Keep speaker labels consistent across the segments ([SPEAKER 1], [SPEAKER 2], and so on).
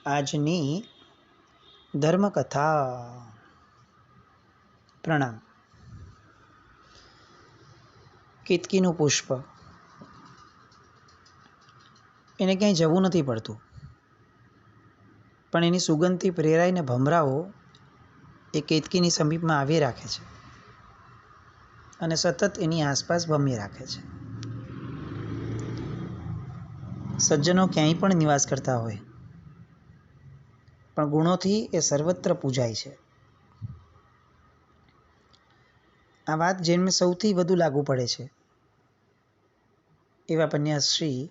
[SPEAKER 1] આજની ધર્મકથા. પ્રણામ. કેતકીનું પુષ્પ. એને ક્યાંય જવું નથી પડતું, પણ એની સુગંધથી પ્રેરાઈને ભમરાઓ એ કેતકીની સમીપમાં આવી રાખે છે અને સતત એની આસપાસ ભમી રાખે છે. સજ્જનો ક્યાંય પણ નિવાસ કરતા હોય, પણ ગુણોથી એ સર્વત્ર પૂજાય છે. આ વાત જેમને સૌથી વધુ લાગુ પડે છે એવા પન્યાશ્રી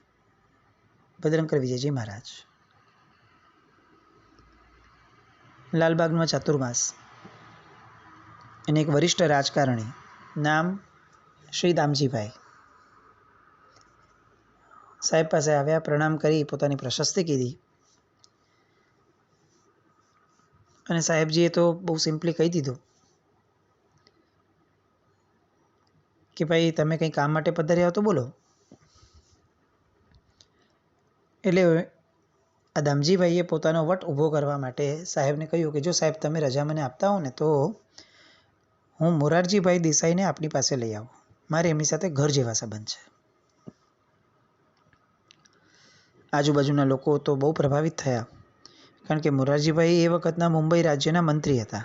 [SPEAKER 1] ભદ્રંકર વિજયજી મહારાજ. લાલબાગમાં ચાતુર્માસ અને એક વરિષ્ઠ રાજકારણી, નામ શ્રી દામજીભાઈ, સાહેબ પાસે આવ્યા, પ્રણામ કરી પોતાની પ્રશસ્તિ કીધી અને સાહેબજીએ તો બહુ સિમ્પલી કહી દીધું કે ભાઈ તમે કંઈ કામ માટે પધાર્યા હો તો બોલો. એટલે આ દામજીભાઈએ પોતાનો વટ ઊભો કરવા માટે સાહેબને કહ્યું કે જો સાહેબ તમે રજા મને આપતા હો ને તો હું મોરારજીભાઈ દેસાઈને આપની પાસે લઈ આવું, મારે એમની સાથે ઘર જેવા સંબંધ છે. આજુબાજુના લોકો તો બહુ પ્રભાવિત થયા, કારણ કે મોરારજીભાઈ એ વખતના મુંબઈ રાજ્યના મંત્રી હતા.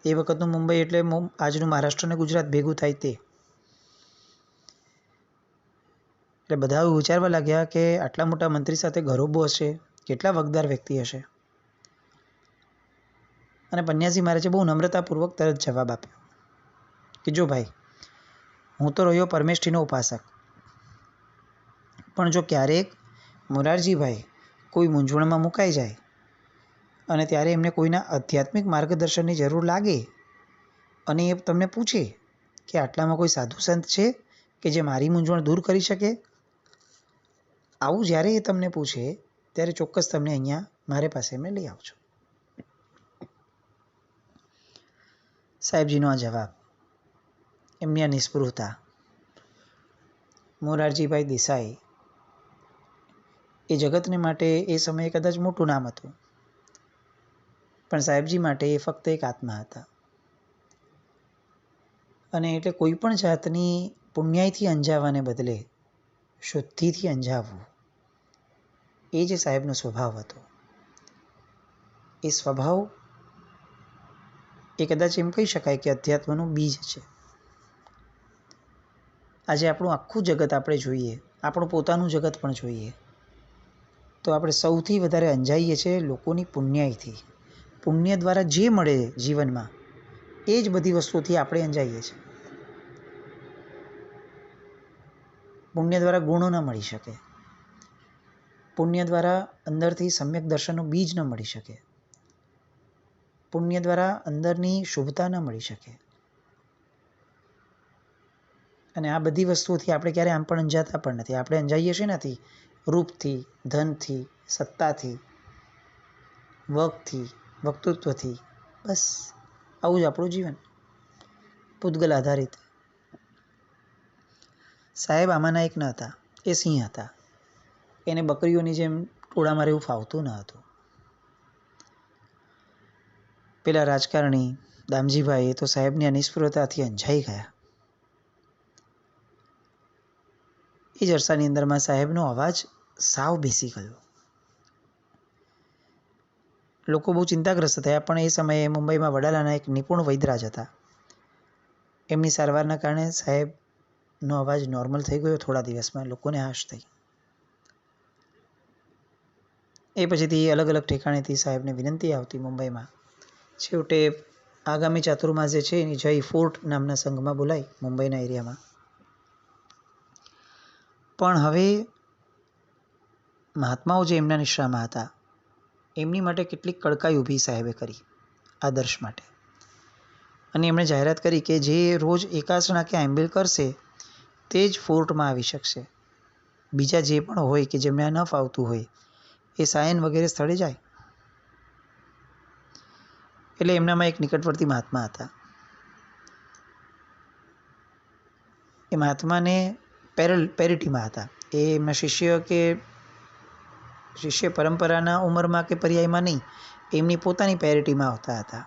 [SPEAKER 1] એ વખતનું મુંબઈ એટલે આજનું મહારાષ્ટ્ર અને ગુજરાત ભેગું થાય તે. એટલે બધા વિચારવા લાગ્યા કે આટલા મોટા મંત્રી સાથે ઘરોબો હશે, કેટલા વગદાર વ્યક્તિ હશે. અને પન્યાસી મહારાજે બહુ નમ્રતાપૂર્વક તરત જવાબ આપ્યો કે જો ભાઈ, હું તો રહ્યો પરમેષ્ઠીનો ઉપાસક, પણ જો ક્યારેક મોરારજીભાઈ કોઈ મૂંઝવણમાં મુકાઈ જાય અને ત્યારે એમને કોઈના આધ્યાત્મિક માર્ગદર્શનની જરૂર લાગે અને એ તમને પૂછે કે આટલામાં કોઈ સાધુ સંત છે કે જે મારી મૂંઝવણ દૂર કરી શકે, આવું જ્યારે એ તમને પૂછે ત્યારે ચોક્કસ તમને અહીંયા મારે પાસે એમને લઈ આવજો. સાહેબજીનો આ જવાબ, એમની આ નિસ્પૃહતા. મોરારજીભાઈ દેસાઈ એ જગતને માટે એ સમયે કદાચ મોટું નામ હતું, પણ સાહેબજી માટે એ ફક્ત એક આત્મા હતા. અને એટલે કોઈ પણ જાતની પુણ્યાયથી અંજાવાને બદલે શુદ્ધિથી અંજાવવું, એ જે સાહેબનો સ્વભાવ હતો, એ સ્વભાવ એ કદાચ એમ કહી શકાય કે અધ્યાત્મનું બીજ છે. આજે આપણું આખું જગત આપણે જોઈએ, આપણું પોતાનું જગત પણ જોઈએ, તો આપણે સૌથી વધારે અંજાઈએ છીએ લોકોની પુણ્યાયથી. પુણ્ય દ્વારા જે મળે જીવનમાં એ જ બધી વસ્તુથી આપણે અંજાઈએ છીએ. પુણ્ય દ્વારા ગુણો ન મળી શકે, પુણ્ય દ્વારા અંદરથી સમ્યક દર્શનનું બીજ ન મળી શકે, પુણ્ય દ્વારા અંદરની શુભતા ન મળી શકે. અને આ બધી વસ્તુઓથી આપણે ક્યારે આમ પણ અંજાતા પણ નથી. આપણે અંજાઈએ છીએ નથી રૂપથી, ધનથી, સત્તાથી, વગથી, વક્તૃત્વથી. બસ આવું જ આપણું જીવન, પૂતગલ આધારિત. સાહેબ આમાંના એક ન હતા, એ સિંહ હતા. એને બકરીઓની જેમ ટોળામાં રહેવું ફાવતું ન હતું. પેલા રાજકારણી દામજીભાઈ એ તો સાહેબની અનિષ્ફળતાથી અંજાઈ ગયા. એ જ અરસાની અંદરમાં સાહેબનો અવાજ સાવ બેસી ગયો. લોકો બહુ ચિંતાગ્રસ્ત થયા, પણ એ સમયે મુંબઈમાં વડાલાના એક નિપુણ વૈદરાજ હતા. એમની સારવારના કારણે સાહેબનો અવાજ નોર્મલ થઈ ગયો થોડા દિવસમાં. લોકોને હાશ થઈ. એ પછીથી અલગ અલગ ઠેકાણેથી સાહેબને વિનંતી આવતી મુંબઈમાં. છેવટે આગામી ચાતુર્માસ જે છે એની જય ફોર્ટ નામના સંઘમાં બોલાઈ મુંબઈના એરિયામાં. પણ હવે મહાત્માઓ જે એમના નિશ્રામાં હતા, એમની માટે કેટલીક કડકાઈ ઊભી સાહેબે કરી આદર્શ માટે. અને એમણે જાહેરાત કરી કે જે રોજ એકાસણા કે આંબેલ કરશે તે જ ફોર્ટમાં આવી શકશે. બીજા જે પણ હોય કે જેમને આ ન ફાવતું હોય એ સાયન વગેરે સ્થળે જાય. એટલે એમનામાં એક નિકટવર્તી મહાત્મા હતા. એ મહાત્માને પેરિટીમાં હતા. એ એમના શિષ્ય કે શિષ્ય પરંપરાના ઉંમરમાં કે પર્યાયમાં નહીં, એમની પોતાની પેરિટીમાં આવતા હતા.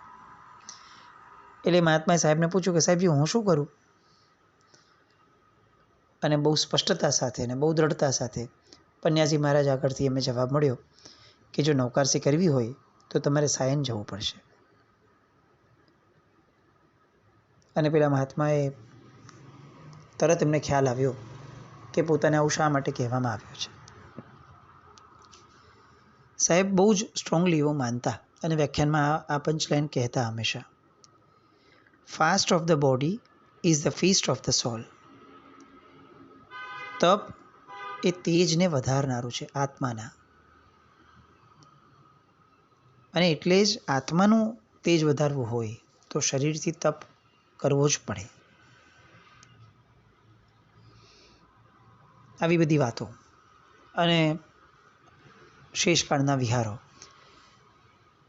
[SPEAKER 1] એટલે મહાત્માએ સાહેબને પૂછ્યું કે સાહેબજી હું શું કરું? અને બહુ સ્પષ્ટતા સાથે અને બહુ દ્રઢતા સાથે પન્યાજી મહારાજ આગળથી એમને જવાબ મળ્યો કે જો નૌકારસી કરવી હોય તો તમારે સાયન જવું પડશે. અને પેલા મહાત્માએ તરત એમને ખ્યાલ આવ્યો કે પોતાને આવું શા માટે કહેવામાં આવ્યું છે. સાહેબ બહુ જ સ્ટ્રોંગલી એવું માનતા અને વ્યાખ્યાનમાં આ પંચલાઈન કહેતા હંમેશા, fast of the body is the feast of the સોલ. તપ એ તેજને વધારનારું છે આત્માના, અને એટલે જ આત્માનું તેજ વધારવું હોય તો શરીરથી તપ કરવો જ પડે. આવી બધી વાતો અને શેષકાળના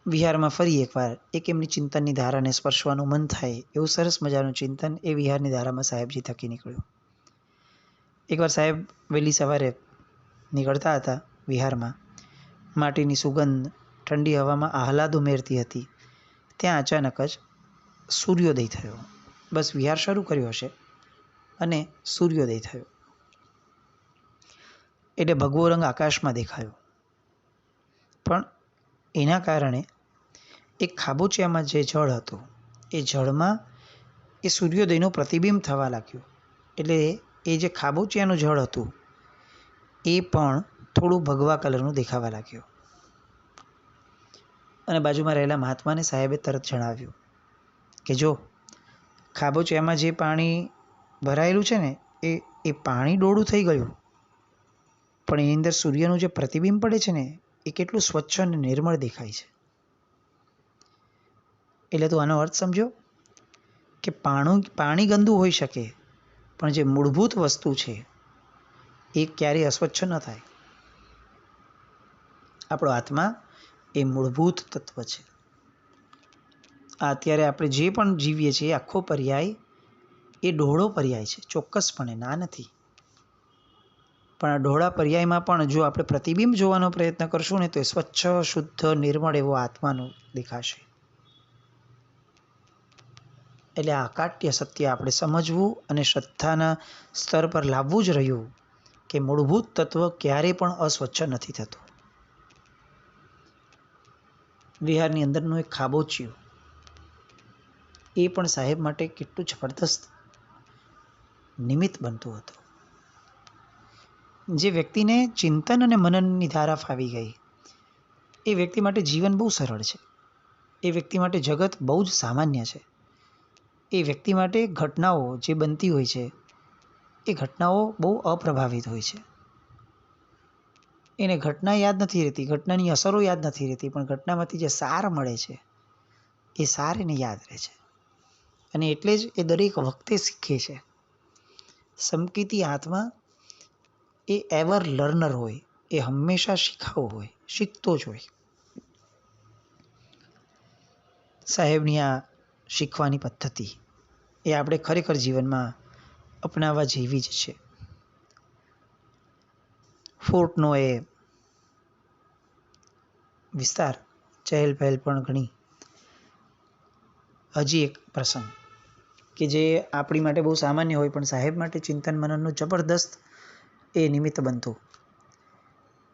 [SPEAKER 1] વિહારમાં ફરી એકવાર એક એમની ચિંતનની ધારાને સ્પર્શવાનું મન થાય એવું સરસ મજાનું ચિંતન એ વિહારની ધારામાં સાહેબજી થકી નીકળ્યું. એકવાર સાહેબ વહેલી સવારે નીકળતા હતા વિહારમાં, માટીની સુગંધ ઠંડી હવામાં આહલાદ ઉમેરતી હતી. ત્યાં અચાનક જ સૂર્યોદય થયો. બસ વિહાર શરૂ કર્યો હશે અને સૂર્યોદય થયો. એટલે ભગવો રંગ આકાશમાં દેખાયો. પણ એના કારણે એક ખાબોચિયામાં જે જળ હતું એ જળમાં એ સૂર્યોદયનું પ્રતિબિંબ થવા લાગ્યું. એટલે એ જે ખાબોચિયાનું જળ હતું એ પણ થોડું ભગવા કલરનું દેખાવા લાગ્યું. અને બાજુમાં રહેલા મહાત્માને સાહેબે તરત જણાવ્યું કે જો ખાબોચિયામાં જે પાણી ભરાયેલું છે ને એ પાણી ડોળું થઈ ગયું, પણ એની અંદર સૂર્યનું જે પ્રતિબિંબ પડે છે ને એ કેટલું સ્વચ્છ અને નિર્મળ દેખાય છે. એટલે તું આનો અર્થ સમજો કે પાણી ગંદુ હોઈ શકે, પણ જે મૂળભૂત વસ્તુ છે એ ક્યારેય અસ્વચ્છ ન થાય. આપણો આત્મા એ મૂળભૂત તત્વ છે. આ અત્યારે આપણે જે પણ જીવીએ છીએ આખો પર્યાય એ ડહોળો પર્યાય છે, ચોક્કસપણે ના નથી. પણ આ ડહોળા પર્યાયમાં પણ જો આપણે પ્રતિબિંબ જોવાનો પ્રયત્ન કરશું ને તો એ સ્વચ્છ, શુદ્ધ, નિર્મળ એવો આત્માનું દેખાશે. એટલે આ અકાટ્ય સત્ય આપણે સમજવું અને શ્રદ્ધાના સ્તર પર લાવવું જ રહ્યું કે મૂળભૂત તત્વ ક્યારેય પણ અસ્વચ્છ નથી થતું. વિહારની અંદરનું એક ખાબોચિયું એ પણ સાહેબ માટે કેટલું જબરદસ્ત નિમિત્ત બનતું હતું. જે વ્યક્તિને ચિંતન અને મનનની ધારા ફાવી ગઈ એ વ્યક્તિ માટે જીવન બહુ સરળ છે. એ વ્યક્તિ માટે જગત બહુ જ સામાન્ય છે. એ વ્યક્તિ માટે ઘટનાઓ જે બનતી હોય છે એ ઘટનાઓ બહુ અપ્રભાવિત હોય છે. એને ઘટના યાદ નથી રહેતી, ઘટનાની અસરો યાદ નથી રહેતી, પણ ઘટનામાંથી જે સાર મળે છે એ સાર એને યાદ રહે છે. અને એટલે જ એ દરેક વખતે શીખે છે. સમકીતી આત્મા એ એવર લર્નર હોય, એ હંમેશા શીખાવો હોય, શીખતો જ હોય. સાહેબની આ શીખવાની પદ્ધતિ એ આપણે ખરેખર જીવનમાં અપનાવવા જેવી જ છે. ફોર્ટનો એ વિસ્તાર, ચહેલ પહેલ પણ ઘણી. હજી એક પ્રસંગ કે જે આપણી માટે બહુ સામાન્ય હોય પણ સાહેબ માટે ચિંતન મનનનું જબરદસ્ત એ નિમિત્ત બનતું.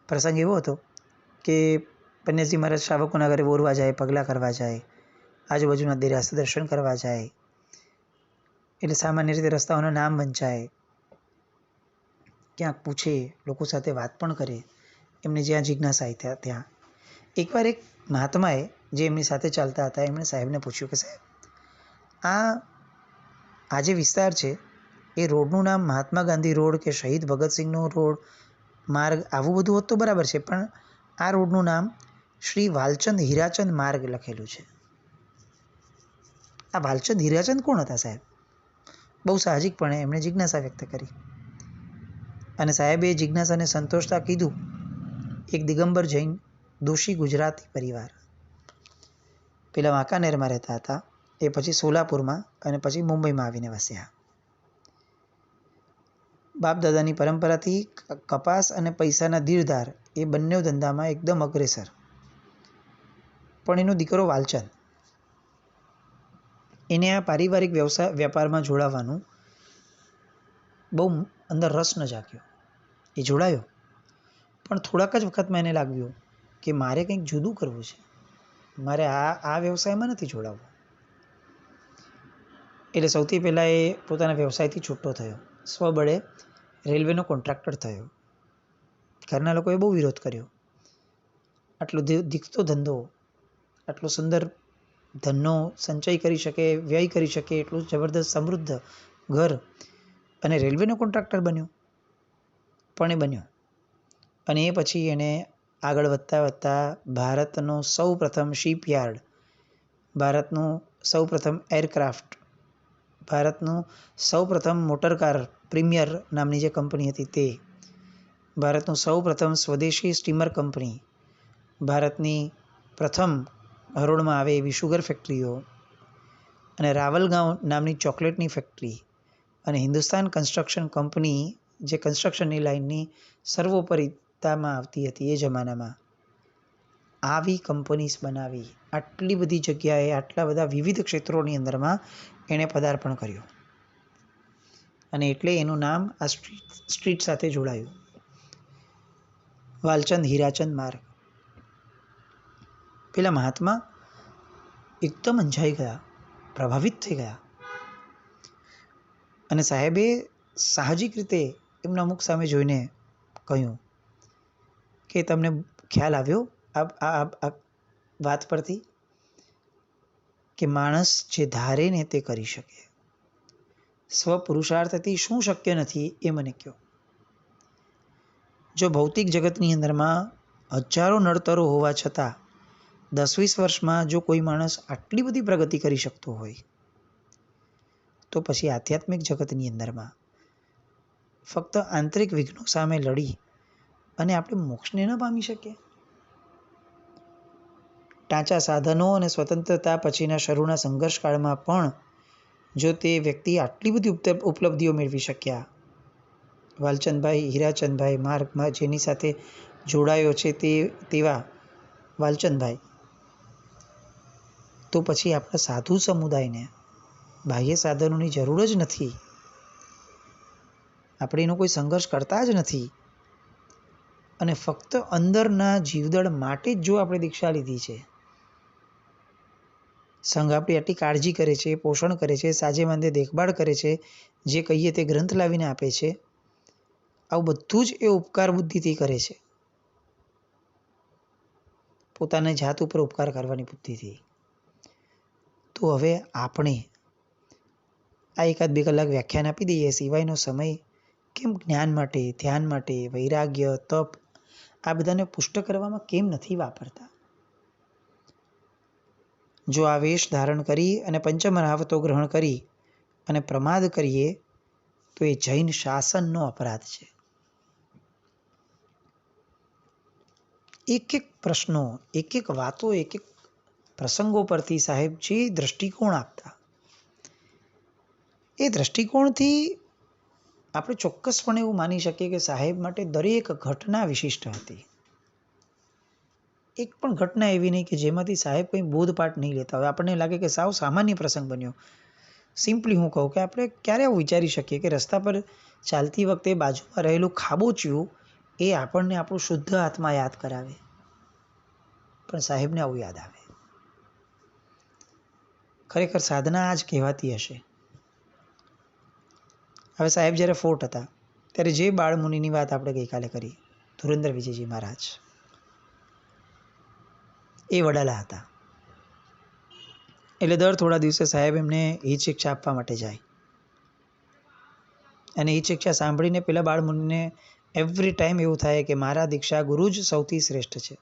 [SPEAKER 1] પ્રસંગ એવો હતો કે પન્યાજી મહારાજ શ્રાવકોના ઘરે બોરવા જાય, પગલાં કરવા જાય, આજુબાજુના દેરાસર દર્શન કરવા જાય. એટલે સામાન્ય રીતે રસ્તાઓના નામ વંચાય, ક્યાંક પૂછે, લોકો સાથે વાત પણ કરે, એમને જ્યાં જિજ્ઞાસા ત્યાં. એકવાર એક મહાત્માએ જે એમની સાથે ચાલતા હતા એમણે સાહેબને પૂછ્યું કે સાહેબ આ જે વિસ્તાર છે એ રોડનું નામ મહાત્મા ગાંધી રોડ કે શહીદ ભગતસિંહનો રોડ માર્ગ આવું બધું હોત તો બરાબર છે, પણ આ રોડનું નામ શ્રી વાલચંદ હીરાચંદ માર્ગ લખેલું છે. આ વાલચંદ હીરાચંદ કોણ હતા સાહેબ? બહુ સાહજિકપણે એમણે જિજ્ઞાસા વ્યક્ત કરી અને સાહેબે એ જિજ્ઞાસાને સંતોષતા કીધું, એક દિગંબર જૈન દોશી ગુજરાતી પરિવાર. પેલા વાંકાનેરમાં રહેતા હતા, એ પછી સોલાપુરમાં અને પછી મુંબઈમાં આવીને વસ્યા. બાપ દાદાની પરંપરાથી કપાસ અને પૈસાના ધીરધાર એ બંને ધંધામાં એકદમ અગ્રેસર. પણ એનો દીકરો વાલચંદ, એને આ પારિવારિક વ્યાપારમાં જોડાવાનું બહુ અંદર રસ ન જાગ્યો. એ જોડાયો, પણ થોડાક જ વખતમાં એને લાગ્યું કે મારે કંઈક જુદું કરવું છે, મારે આ વ્યવસાયમાં નથી જોડાવવું. એટલે સૌથી પહેલાં એ પોતાના વ્યવસાયથી છૂટો થયો, સ્વબળે રેલવેનો કોન્ટ્રાક્ટર થયો. ઘરના લોકોએ બહુ વિરોધ કર્યો. આટલો દીકતો ધંધો, આટલો સુંદર ધનનો સંચય કરી શકે, વ્યય કરી શકે, એટલું જબરદસ્ત સમૃદ્ધ ઘર, અને રેલવેનો કોન્ટ્રાક્ટર બન્યો. પણ એ બન્યો, અને એ પછી એને આગળ વધતા ભારતનો સૌ પ્રથમ શિપયાર્ડ, ભારતનું સૌ પ્રથમ એરક્રાફ્ટ, ભારતનું સૌ પ્રથમ મોટરકાર પ્રીમિયર નામની જે કંપની હતી તે, ભારતનું સૌ પ્રથમ સ્વદેશી સ્ટીમર કંપની, ભારતની પ્રથમ હરોળમાં આવે એવી શુગર ફેક્ટરીઓ, અને રાવલગાંવ નામની ચોકલેટની ફેક્ટરી, અને હિન્દુસ્તાન કન્સ્ટ્રક્શન કંપની જે કન્સ્ટ્રક્શનની લાઇનની સર્વોપરિતામાં આવતી હતી એ જમાનામાં, આવી કંપનીઝ બનાવી. આટલી બધી જગ્યાએ, આટલા બધા વિવિધ ક્ષેત્રોની અંદરમાં એણે પદાર્પણ કર્યું, અને એટલે એનું નામ આ સ્ટ્રીટ સાથે જોડાયું, વાલચંદ હીરાચંદ માર્ગ. પેલા મહાત્મા એકદમ અંજાઈ ગયા, પ્રભાવિત થઈ ગયા, અને સાહેબે સાહજિક રીતે એમના મુખ સામે જોઈને કહ્યું કે તમને ખ્યાલ આવ્યો આ વાત પરથી કે માણસ જે ધારે ને તે કરી શકે, સ્વપુરુષાર્થથી શું શક્ય નથી એ મને કહો. જો ભૌતિક જગતની અંદરમાં હજારો નડતરો હોવા છતાં 10-20 વર્ષમાં જો કોઈ માણસ આટલી બધી પ્રગતિ કરી શકતો હોય, તો પછી આધ્યાત્મિક જગતની અંદરમાં ફક્ત આંતરિક વિઘ્નો સામે લડી અને આપણે મોક્ષને ન પામી શકીએ? ટાંચા સાધનો અને સ્વતંત્રતા પછીના શરૂના સંઘર્ષકાળમાં પણ જો તે વ્યક્તિ આટલી બધી ઉપલબ્ધિઓ મેળવી શક્યા, વાલચંદભાઈ હીરાચંદભાઈ માર્ગમાં જેની સાથે જોડાયો છે તેવા વાલચંદભાઈ, તો પછી આપણા સાધુ સમુદાયને બાહ્ય સાધનોની જરૂર જ નથી. આપણે એનો કોઈ સંઘર્ષ કરતા જ નથી, અને ફક્ત અંદરના જીવદળ માટે જ જો આપણે દીક્ષા લીધી છે, સંઘ આપણી આટલી કાળજી કરે છે, પોષણ કરે છે, સાજે માંદે દેખભાળ કરે છે, જે કહીએ તે ગ્રંથ લાવીને આપે છે, આવું બધું જ એ ઉપકાર બુદ્ધિથી કરે છે, પોતાની જાત ઉપર ઉપકાર કરવાની બુદ્ધિથી. તો હવે આપણે આ 1-2 કલાક વ્યાખ્યાન આપી દઈએ, સિવાયનો સમય કેમ જ્ઞાન માટે, ધ્યાન માટે, વૈરાગ્ય, તપ, આ બધાને પુષ્ટ કરવામાં કેમ નથી વાપરતા? જો આ વેશ ધારણ કરી અને પંચમહાવતો ગ્રહણ કરી અને પ્રમાદ કરીએ તો એ જૈન શાસનનો અપરાધ છે. એક પ્રશ્નો, એક વાતો, એક પ્રસંગો પરથી સાહેબ જે દ્રષ્ટિકોણ આપતા, એ દ્રષ્ટિકોણથી આપણે ચોક્કસપણે એવું માની શકીએ કે સાહેબ માટે દરેક ઘટના વિશિષ્ટ હતી. એક પણ ઘટના એવી નહીં કે જેમાંથી સાહેબ કંઈ બોધપાઠ નહીં લેતા હોય. આપણને લાગે કે સાવ સામાન્ય પ્રસંગ બન્યો. સિમ્પલી હું કહું કે આપણે ક્યારે આવું વિચારી શકીએ કે રસ્તા પર ચાલતી વખતે બાજુમાં રહેલું ખાબોચિયું એ આપણને આપણું શુદ્ધ આત્મા યાદ કરાવે, પણ સાહેબને આવું યાદ આવે. ખરેખર સાધના આ જ કહેવાતી હશે. હવે સાહેબ જ્યારે ફોર્ટ હતા ત્યારે જે બાળમુનિની વાત આપણે ગઈકાલે કરી, ધુરંધર વિજયજી મહારાજ, એ વડાલા હતા. એટલે દર થોડા દિવસે સાહેબ એમને હિત શિક્ષા આપવા માટે જાય, અને હિત શિક્ષા સાંભળીને પેલા બાળમુનિને એવરી ટાઈમ એવું થાય કે મારા દીક્ષા ગુરુ જ સૌથી શ્રેષ્ઠ છે.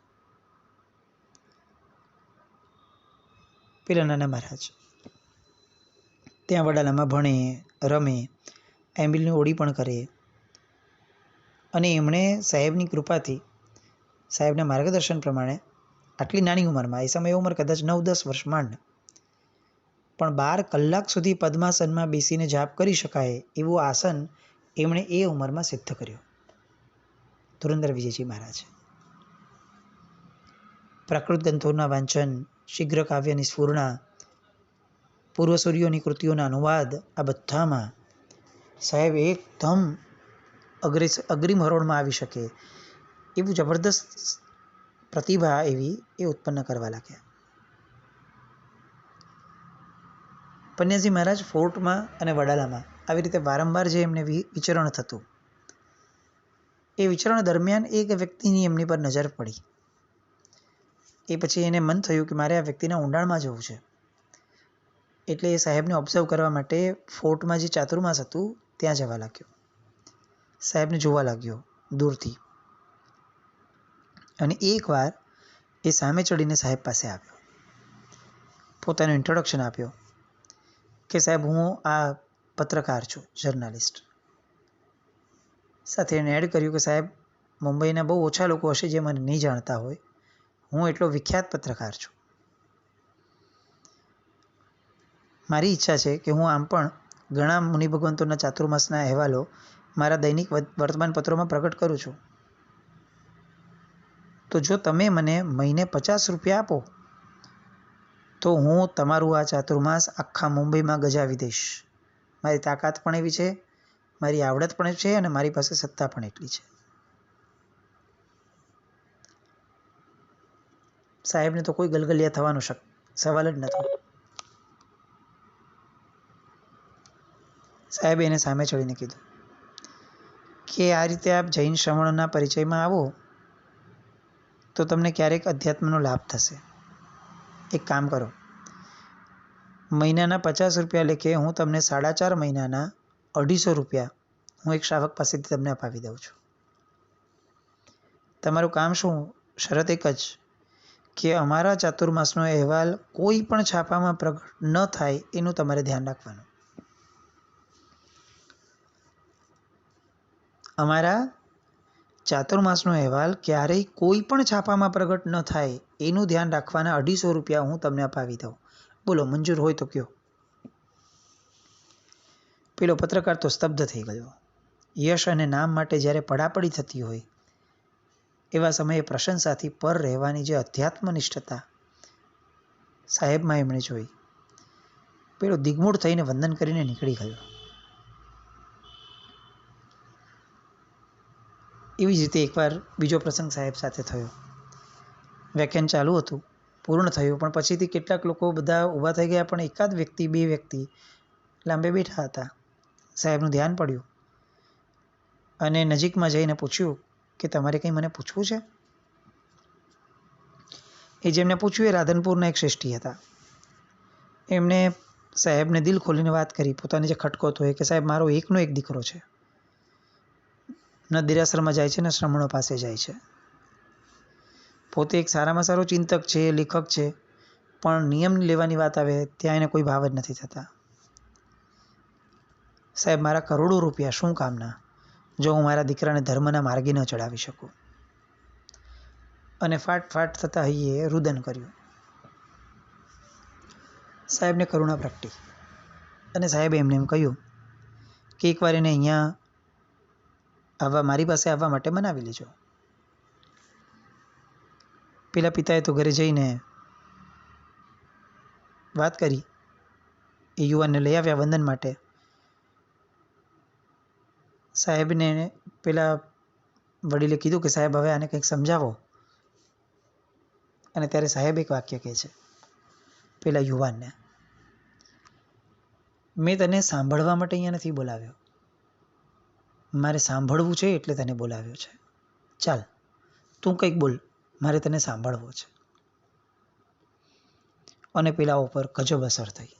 [SPEAKER 1] પેલા નાના મહારાજ ત્યાં વડાલામાં ભણે, રમે, એમ્બિલની ઓળી પણ કરે, અને એમણે સાહેબની કૃપાથી, સાહેબના માર્ગદર્શન પ્રમાણે આટલી નાની ઉંમરમાં, એ સમયે ઉંમર કદાચ 9-10 વર્ષ માંડ, પણ 12 કલાક સુધી પદ્માસનમાં બેસીને જાપ કરી શકાય એવું આસન એમણે એ ઉંમરમાં સિદ્ધ કર્યું, ધુરંધર વિજયજી મહારાજ. પ્રાકૃત ગ્રંથોના વાંચન, શીઘ્ર કાવ્યની સ્ફૂર્ણા, પૂર્વસૂરીઓની કૃતિઓના અનુવાદ, આ બધામાં સાહેબ એકદમ અગ્રીમ હરોળમાં આવી શકે એવું જબરદસ્ત પ્રતિભા એવી એ ઉત્પન્ન કરવા લાગ્યા. પન્યાજી મહારાજ ફોર્ટમાં અને વડાલામાં આવી રીતે વારંવાર જે એમને વિચરણ થતું, એ વિચરણ દરમિયાન એક વ્યક્તિની એમની પર નજર પડી. એ પછી એને મન થયું કે મારે આ વ્યક્તિના ઊંડાણમાં જવું છે. એટલે એ સાહેબને ઓબ્ઝર્વ કરવા માટે ફોર્ટમાં જે ચાતુર્માસ હતું ત્યાં જવા લાગ્યો. સાહેબને જોવા લાગ્યો દૂરથી. અને એકવાર એ સામે ચડીને સાહેબ પાસે આવ્યો, પોતાનું ઇન્ટ્રોડક્શન આપ્યો કે સાહેબ હું આ પત્રકાર છું, જર્નાલિસ્ટ. સાથે એને એડ કર્યું કે સાહેબ મુંબઈના બહુ ઓછા લોકો હશે જે મને નહીં જાણતા હોય, હું એટલો વિખ્યાત પત્રકાર છું. મારી ઈચ્છા છે કે હું આમ પણ ઘણા મુનિ ભગવંતોના ચાતુર્માસના અહેવાલો મારા દૈનિક વર્તમાનપત્રોમાં પ્રગટ કરું છું. તો જો તમે મને મહિને 50 રૂપિયા આપો તો હું તમારું આ ચાતુર્માસ આખા મુંબઈમાં ગજાવી દઈશ. મારી તાકાત પણ એવી છે, મારી આવડત પણ છે અને મારી પાસે સત્તા પણ એટલી છે. સાહેબને તો કોઈ ગલગલિયા થવાનો સવાલ જ નહોતો. સાહેબે એને સામે ચડીને કીધું કે આ રીતે આપ જૈન શ્રવણના પરિચયમાં આવો તો તમને ક્યારેક અધ્યાત્મનો લાભ થશે. એક કામ કરો, મહિનાના 50 રૂપિયા લેખે હું તમને 4.5 મહિનાના 250 રૂપિયા હું એક શ્રાવક પાસેથી તમને અપાવી દઉં છું. તમારું કામ શું? શરત એક જ કે અમારા ચાતુર્માસનો અહેવાલ કોઈ પણ છાપામાં પ્રગટ ન થાય એનું તમારે ધ્યાન રાખવાનું. અમારા ચાતુર્માસનો અહેવાલ ક્યારેય કોઈ પણ છાપામાં પ્રગટ ન થાય એનું ધ્યાન રાખવાના 250 રૂપિયા હું તમને અપાવી દઉં. બોલો, મંજૂર હોય તો કયો. પેલો પત્રકાર તો સ્તબ્ધ થઈ ગયો. યશ અને નામ માટે જ્યારે પડાપડી થતી હોય એવા સમયે પ્રશંસાથી પર રહેવાની જે અધ્યાત્મનિષ્ઠતા સાહેબમાં એમણે જોઈ, પેલો દિગ્મૂઢ થઈને વંદન કરીને નીકળી ગયો. એવી જ રીતે એકવાર બીજો પ્રસંગ સાહેબ સાથે થયો. વ્યાખ્યાન ચાલુ હતું, પૂર્ણ થયું, પણ પછીથી કેટલાક લોકો બધા ઊભા થઈ ગયા, પણ એકાદ વ્યક્તિ, બે વ્યક્તિ લાંબે બેઠા હતા. સાહેબનું ધ્યાન પડ્યું અને નજીકમાં જઈને પૂછ્યું કે તમારે કંઈ મને પૂછવું છે? એ જેમને પૂછ્યું એ રાધનપુરના એક શ્રેષ્ઠી હતા. એમણે સાહેબને દિલ ખોલીને વાત કરી, પોતાની જે ખટકો હતો એ, કે સાહેબ મારો એકનો એક દીકરો છે, ન દેરાસરમાં જાય છે ને શ્રમણો પાસે જાય છે. પોતે એક સારામાં સારો ચિંતક છે, લેખક છે, પણ નિયમ લેવાની વાત આવે ત્યાં એને કોઈ ભાવ જ નથી થતા. સાહેબ મારા કરોડો રૂપિયા શું કામના જો હું મારા દીકરાને ધર્મના માર્ગે ન ચડાવી શકું. અને ફાટ ફાટ થતા હૈયે રુદન કર્યું. સાહેબને કરુણા પ્રગટી અને સાહેબે એમને એમ કહ્યું કે એકવાર એને અહીંયા મારી પાસે આવવા માટે મનાવી લેજો. પેલા પિતાએ તો ઘરે જઈને વાત કરી, એ યુવાનને લઈ આવ્યા વંદન માટે. સાહેબને પેલા વડીલે કીધું કે સાહેબ હવે આને કંઈક સમજાવો. અને ત્યારે સાહેબ એક વાક્ય કહે છે પેલા યુવાનને, મેં તને સાંભળવા માટે અહીંયા નથી બોલાવ્યો, મારે સાંભળવું છે એટલે તને બોલાવ્યો છે. ચાલ તું કંઈક બોલ, મારે તને સાંભળવો છે. અને પેલા ઉપર ગજબ અસર થઈ.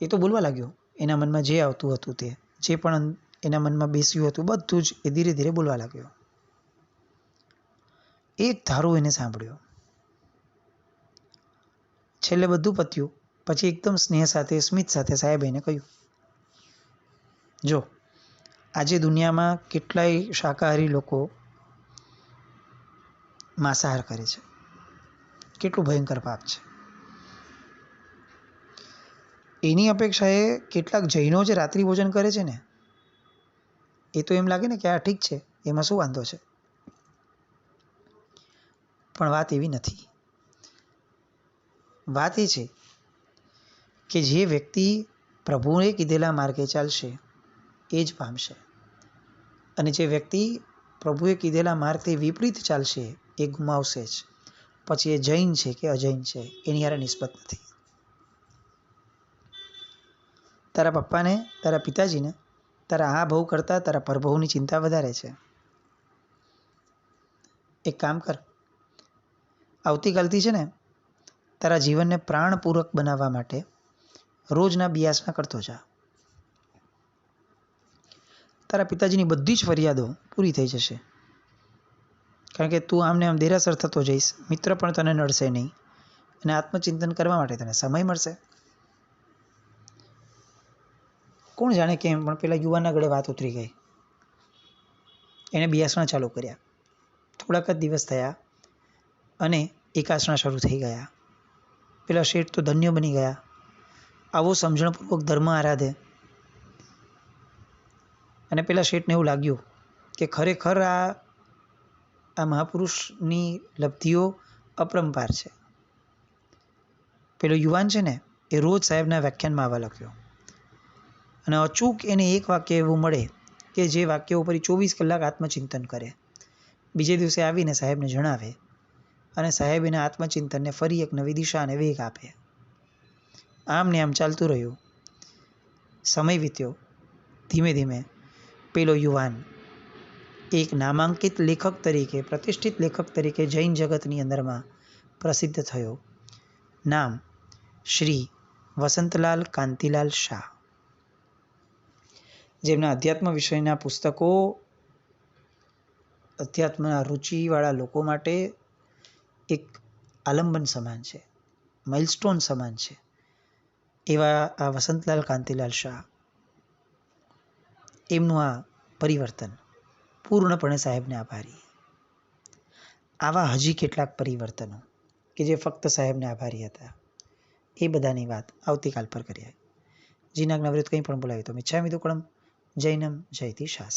[SPEAKER 1] એ તો બોલવા લાગ્યો, એના મનમાં જે આવતું હતું તે, જે પણ એના મનમાં બેસ્યું હતું બધું જ એ ધીરે ધીરે બોલવા લાગ્યો. એક ધારું એને સાંભળ્યો. છેલ્લે બધું પત્યું પછી એકદમ સ્નેહ સાથે, સ્મિત સાથે સાહેબ એને કહ્યું, જો આજે દુનિયામાં કેટલાય શાકાહારી લોકો માંસાહાર કરે છે, કેટલું ભયંકર પાપ છે. એની અપેક્ષાએ કેટલાક જૈનો જે રાત્રિ ભોજન કરે છે ને, એ તો એમ લાગે ને કે આ ઠીક છે, એમાં શું વાંધો છે. પણ વાત એવી નથી. વાત એ છે કે જે વ્યક્તિ પ્રભુએ કીધેલા માર્ગે ચાલશે એ જ પામશે, અને જે વ્યક્તિ પ્રભુએ કીધેલા માર્ગથી વિપરીત ચાલશે એ ગુમાવશે જ. પછી એ જૈન છે કે અજૈન છે એની હારે નિસ્બત નથી. તારા પપ્પાને, તારા પિતાજીને તારા આ ભવ કરતાં તારા પરભવની ચિંતા વધારે છે. એક કામ કર, આવતીકાલથી છે ને તારા જીવનને પ્રાણપૂર્વક બનાવવા માટે રોજના બિયાસના કરતો જા. તારા પિતાજીની બધી જ ફરિયાદો પૂરી થઈ જશે, કારણ કે તું આમને આમ દેરાસર થતો જઈશ, મિત્ર પણ તને નડશે નહીં, અને આત્મચિંતન કરવા માટે તને સમય મળશે. કોણ જાણે કેમ પણ પેલા યુવાનના ગળે વાત ઉતરી ગઈ. એણે બિયાસણા ચાલુ કર્યા. થોડાક જ દિવસ થયા અને એકાસણા શરૂ થઈ ગયા. પેલા શેઠ તો ધન્ય બની ગયા. આવો સમજણપૂર્વક ધર્મ આરાધે. અને પેલા શેઠને એવું લાગ્યું કે ખરેખર આ મહાપુરુષની લબ્ધિઓ અપરંપાર છે. પેલો યુવાન છે ને એ રોજ સાહેબના વ્યાખ્યાનમાં આવવા લખ્યો, અને અચૂક એને એક વાક્ય એવું મળે કે જે વાક્ય ઉપર 24 કલાક આત્મચિંતન કરે. બીજે દિવસે આવીને સાહેબને જણાવે, અને સાહેબ એના આત્મચિંતનને ફરી એક નવી દિશા અને વેગ આપે. આમ ને આમ ચાલતું રહ્યું. સમય વીત્યો. ધીમે ધીમે પેલો યુવાન એક નામાંકિત લેખક તરીકે, પ્રતિષ્ઠિત લેખક તરીકે જૈન જગતની અંદરમાં પ્રસિદ્ધ થયો. નામ શ્રી વસંતલાલ કાંતિલાલ શાહ, જેમના અધ્યાત્મ વિષયના પુસ્તકો અધ્યાત્મના રુચિવાળા લોકો માટે એક આલંબન સમાન છે, માઇલસ્ટોન સમાન છે. એવા આ વસંતલાલ કાંતિલાલ શાહ, એમનું આ પરિવર્તન પૂર્ણપણે સાહેબને આભારી. આવા હજી કેટલાક પરિવર્તનો કે જે ફક્ત સાહેબને આભારી હતા, એ બધાની વાત આવતીકાલ પર કરીએ. જીનાગ નવરીત કંઈ પણ બોલાવી તો મિચ્છામિ દુક્કડમ. જૈનમ જયતિ શાસ્ત્રી.